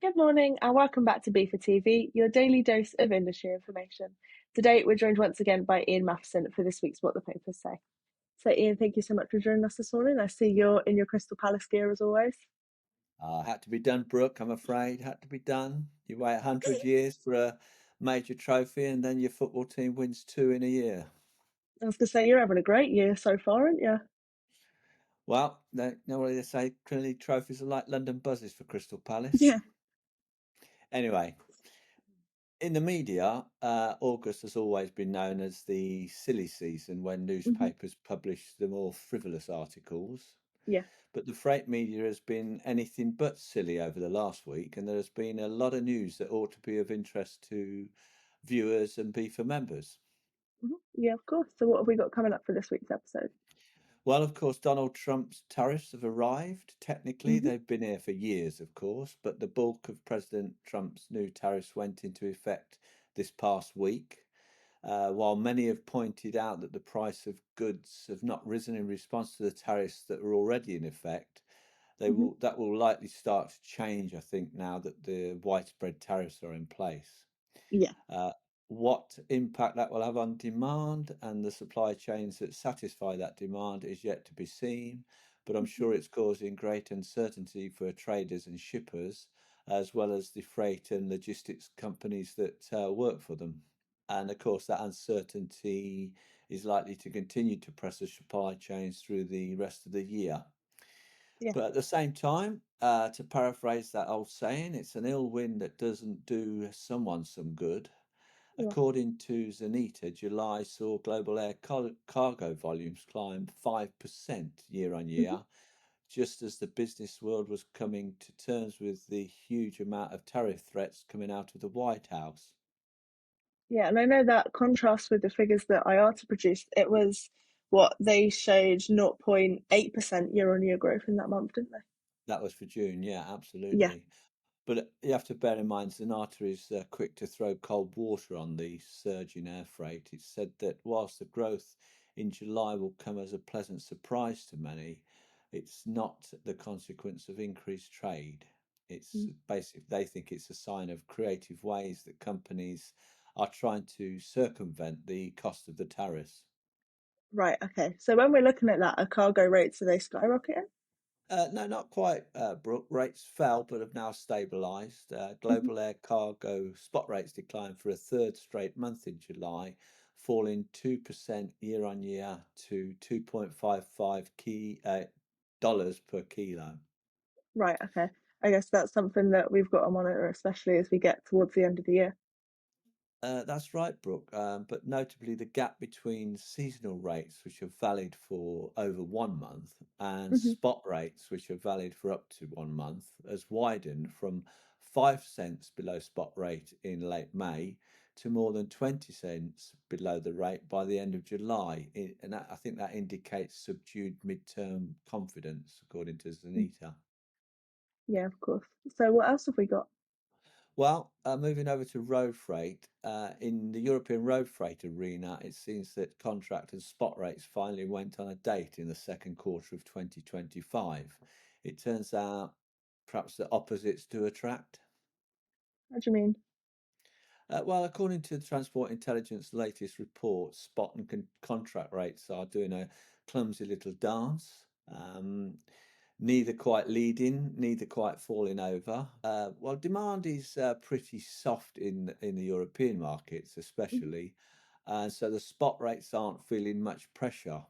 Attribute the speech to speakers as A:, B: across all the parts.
A: Good morning and welcome back to BIFA TV, your daily dose of industry information. Today we're joined once again by Ian Matheson for this week's What the Papers Say. So Ian, thank you so much for joining us this morning. I see you're in your Crystal Palace gear as always.
B: Had to be done, Brooke, I'm afraid. Had to be done. You wait 100 years for a major trophy and then your football team wins two in a year.
A: I was going to say you're having a great year so far, aren't you?
B: Well, they know what they say, clearly trophies are like London buzzes for Crystal Palace.
A: Yeah.
B: Anyway, in the media, August has always been known as the silly season when
A: Hmm.
B: newspapers publish the more frivolous articles.
A: Yeah.
B: But the freight media has been anything but silly over the last week, and there has been a lot of news that ought to be of interest to viewers and BIFA members.
A: Yeah, of course. So what have we got coming up for this week's episode?
B: Well, of course, Donald Trump's tariffs have arrived. Technically,
A: Hmm.
B: they've been here for years, of course, but the bulk of President Trump's new tariffs went into effect this past week. While many have pointed out that the price of goods have not risen in response to the tariffs that were already in effect,
A: Hmm.
B: that will likely start to change, I think, now that the widespread tariffs are in place.
A: Yeah.
B: Uh, what impact that will have on demand and the supply chains that satisfy that demand is yet to be seen, but I'm
A: Hmm.
B: sure it's causing great uncertainty for traders and shippers, as well as the freight and logistics companies that work for them. And of course, that uncertainty is likely to continue to press the supply chains through the rest of the year.
A: Yeah.
B: But at the same time, to paraphrase that old saying, it's an ill wind that doesn't do someone some good.
A: Yeah.
B: According to Zanita, July saw global air cargo volumes climb 5% year on
A: Hmm.
B: year, just as the business world was coming to terms with the huge amount of tariff threats coming out of the White House.
A: Yeah, and I know that contrast with the figures that IATA produced, it was what they showed 0.8% year on year growth in that month, didn't they?
B: That was for June, yeah,
A: Yeah.
B: absolutely. But you have to bear in mind, Zanata is quick to throw cold water on the surge in air freight. It's said that whilst the growth in July will come as a pleasant surprise to many, it's not the consequence of increased trade. It's
A: Mm.
B: basically, they think it's a sign of creative ways that companies are trying to circumvent the cost of the tariffs.
A: Right, okay. So when we're looking at that, are cargo rates, are they skyrocketing?
B: No, not quite, Brooke. Rates fell but have now stabilised.
A: Hmm.
B: Global air cargo spot rates declined for a third straight month in July, falling 2% year on year to 2.55 dollars per kilo.
A: Right, okay. I guess that's something that we've got to monitor, especially as we get towards the end of the year.
B: That's right, Brooke. But notably, the gap between seasonal rates, which are valid for over 1 month, and
A: Hmm.
B: spot rates, which are valid for up to 1 month, has widened from 5 cents below spot rate in late May to more than 20 cents below the rate by the end of July. And I think that indicates subdued midterm confidence, according to Zanita.
A: Yeah, of course. So what else have we got?
B: Well, moving over to road freight, in the European road freight arena, it seems that contract and spot rates finally went on a date in the second quarter of 2025. It turns out perhaps the opposites do attract.
A: What do you mean?
B: Well, according to the Transport Intelligence latest report, spot and contract rates are doing a clumsy little dance. Neither quite leading, neither quite falling over. Well, demand is pretty soft in the European markets,
A: Mhm.
B: especially, and so the spot rates aren't feeling much pressure.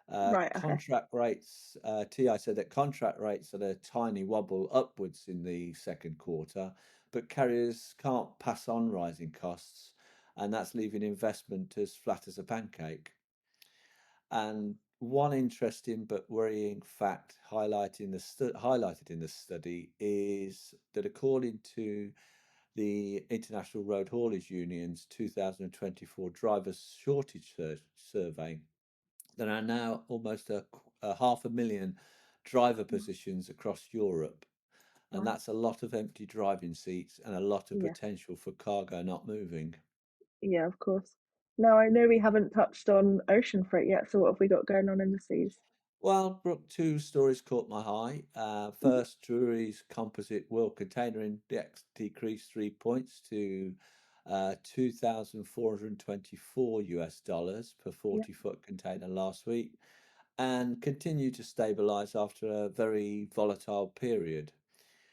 A: Right, okay.
B: Contract rates, TI said that contract rates had a tiny wobble upwards in the second quarter, but carriers can't pass on rising costs, and that's leaving investment as flat as a pancake. And one interesting but worrying fact highlighted in the study is that according to the International Road Haulage Union's 2024 drivers shortage survey, there are now almost a half a million driver
A: Mm.
B: positions across Europe. And
A: Right.
B: that's a lot of empty driving seats and a lot of
A: Yeah.
B: potential for cargo not moving.
A: Yeah, of course. Now I know we haven't touched on ocean freight yet, so what have we got going on in the seas?
B: Well, Brooke, two stories caught my eye.
A: Mhm.
B: First, Drewry's Composite World Container Index decreased 3 points to 2,424 US dollars per
A: Yeah.
B: 40-foot container last week, and continued to stabilize after a very volatile period.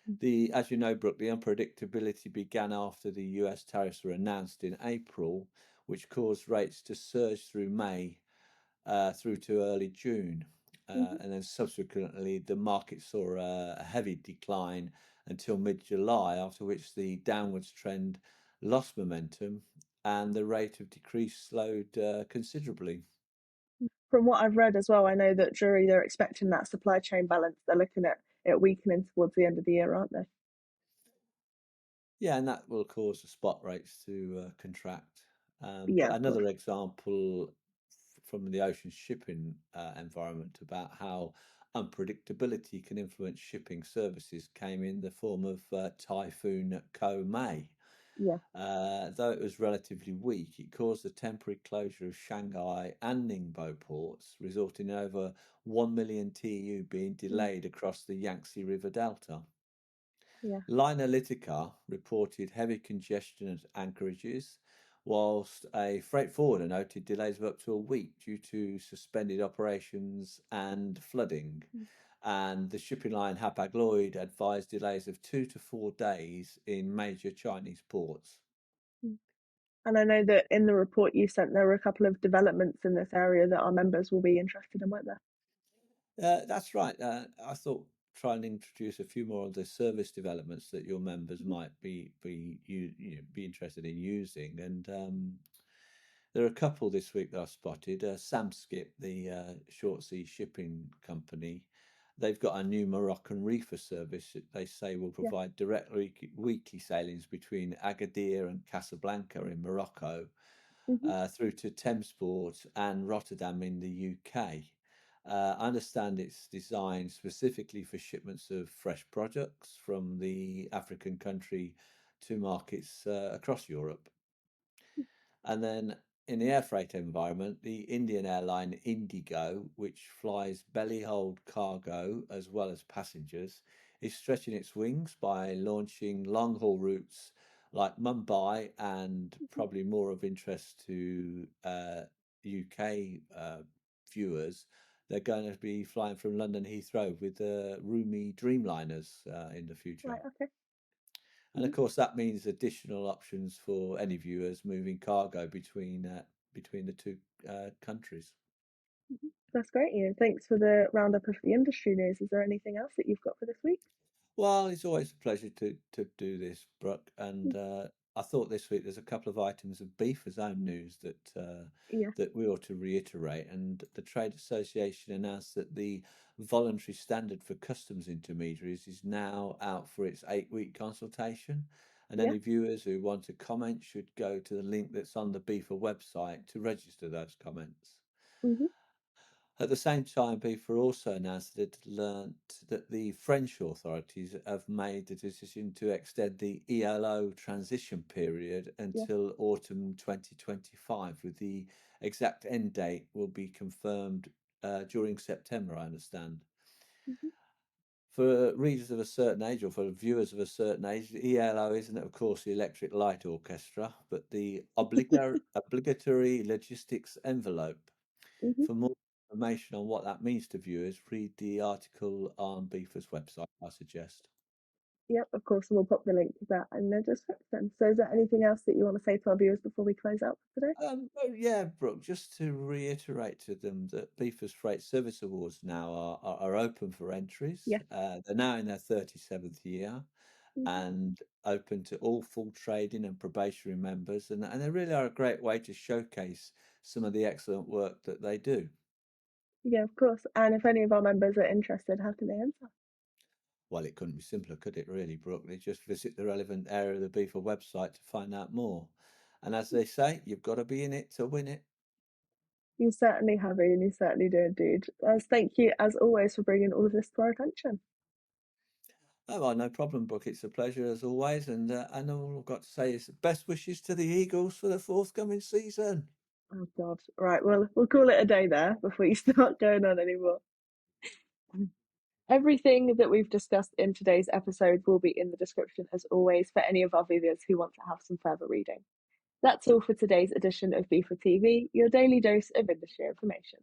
A: Mm.
B: As you know, Brooke, the unpredictability began after the US tariffs were announced in April, which caused rates to surge through May through to early June.
A: Mhm.
B: And then subsequently, the market saw a heavy decline until mid-July, after which the downwards trend lost momentum and the rate of decrease slowed considerably.
A: From what I've read as well, I know that jury they're expecting that supply chain balance. They're looking at it weakening towards the end of the year, aren't they?
B: Yeah, and that will cause the spot rates to contract.
A: Yeah,
B: But
A: of course.
B: another example from the ocean shipping environment about how unpredictability can influence shipping services came in the form of Typhoon May.
A: Yeah.
B: Though it was relatively weak, it caused the temporary closure of Shanghai and Ningbo ports, resulting in over 1 million TEU being
A: Mm.
B: delayed across the Yangtze River Delta.
A: Yeah.
B: Linealytica reported heavy congestion at anchorages, whilst a freight forwarder noted delays of up to a week due to suspended operations and flooding.
A: Mm.
B: And the shipping line Hapag-Lloyd advised delays of 2 to 4 days in major Chinese ports.
A: Mm. And I know that in the report you sent, there were a couple of developments in this area that our members will be interested in, weren't there?
B: That's right. I thought try and introduce a few more of the service developments that your members
A: Mhm.
B: might be interested in using, and there are a couple this week that I spotted. Samskip, the short sea shipping company, they've got a new Moroccan reefer service that they say will
A: Yeah.
B: provide direct weekly sailings between Agadir and Casablanca in Morocco,
A: Hmm.
B: through to Thamesport and Rotterdam in the UK. I understand it's designed specifically for shipments of fresh products from the African country to markets across Europe. And then in the air freight environment, the Indian airline Indigo, which flies belly hold cargo as well as passengers, is stretching its wings by launching long haul routes like Mumbai and
A: Hmm.
B: probably more of interest to UK viewers. They're going to be flying from London Heathrow with the roomy Dreamliners in the future.
A: Right. Okay.
B: And
A: Hmm.
B: of course, that means additional options for any viewers moving cargo between the two countries.
A: Hmm. That's great, Ian. Thanks for the roundup of the industry news. Is there anything else that you've got for this week?
B: Well, it's always a pleasure to do this, Brooke.
A: Mm.
B: And I thought this week there's a couple of items of BIFA's own news
A: Yeah.
B: that we ought to reiterate. And the Trade Association announced that the voluntary standard for customs intermediaries is now out for its 8 week consultation. And
A: Yeah.
B: any viewers who want to comment should go to the link that's on the BIFA website to register those comments.
A: Hmm.
B: At the same time, BIFA also announced that it learnt that the French authorities have made the decision to extend the ELO transition period
A: Yeah.
B: until autumn 2025, with the exact end date will be confirmed during September, I understand.
A: Hmm.
B: For readers of a certain age or for viewers of a certain age, the ELO isn't, of course, the Electric Light Orchestra, but the obligatory logistics envelope.
A: Hmm.
B: For more information on what that means to viewers, read the article on BIFA's website, I suggest.
A: Yep, of course, we'll pop the link to that in the description. So, is there anything else that you want to say to our viewers before we close out for today?
B: Oh yeah, Brooke, just to reiterate to them that BIFA's Freight Service Awards now are open for entries.
A: Yeah.
B: They're now in their 37th year
A: Hmm.
B: and open to all full trading and probationary members. And they really are a great way to showcase some of the excellent work that they do.
A: Yeah, of course. And if any of our members are interested, how can they enter?
B: Well, it couldn't be simpler, could it, really, Brooke? They just visit the relevant area of the BIFA website to find out more. And as they say, you've got to be in it to win it.
A: You certainly have, Ian. You certainly do indeed. Thank you, as always, for bringing all of this to our attention.
B: Oh, well, no problem, Brooke. It's a pleasure as always. And all I've got to say is best wishes to the Eagles for the forthcoming season.
A: Oh, God. Right. Well, we'll call it a day there before you start going on anymore. Everything that we've discussed in today's episode will be in the description as always for any of our viewers who want to have some further reading. That's all for today's edition of BIFA TV, your daily dose of industry information.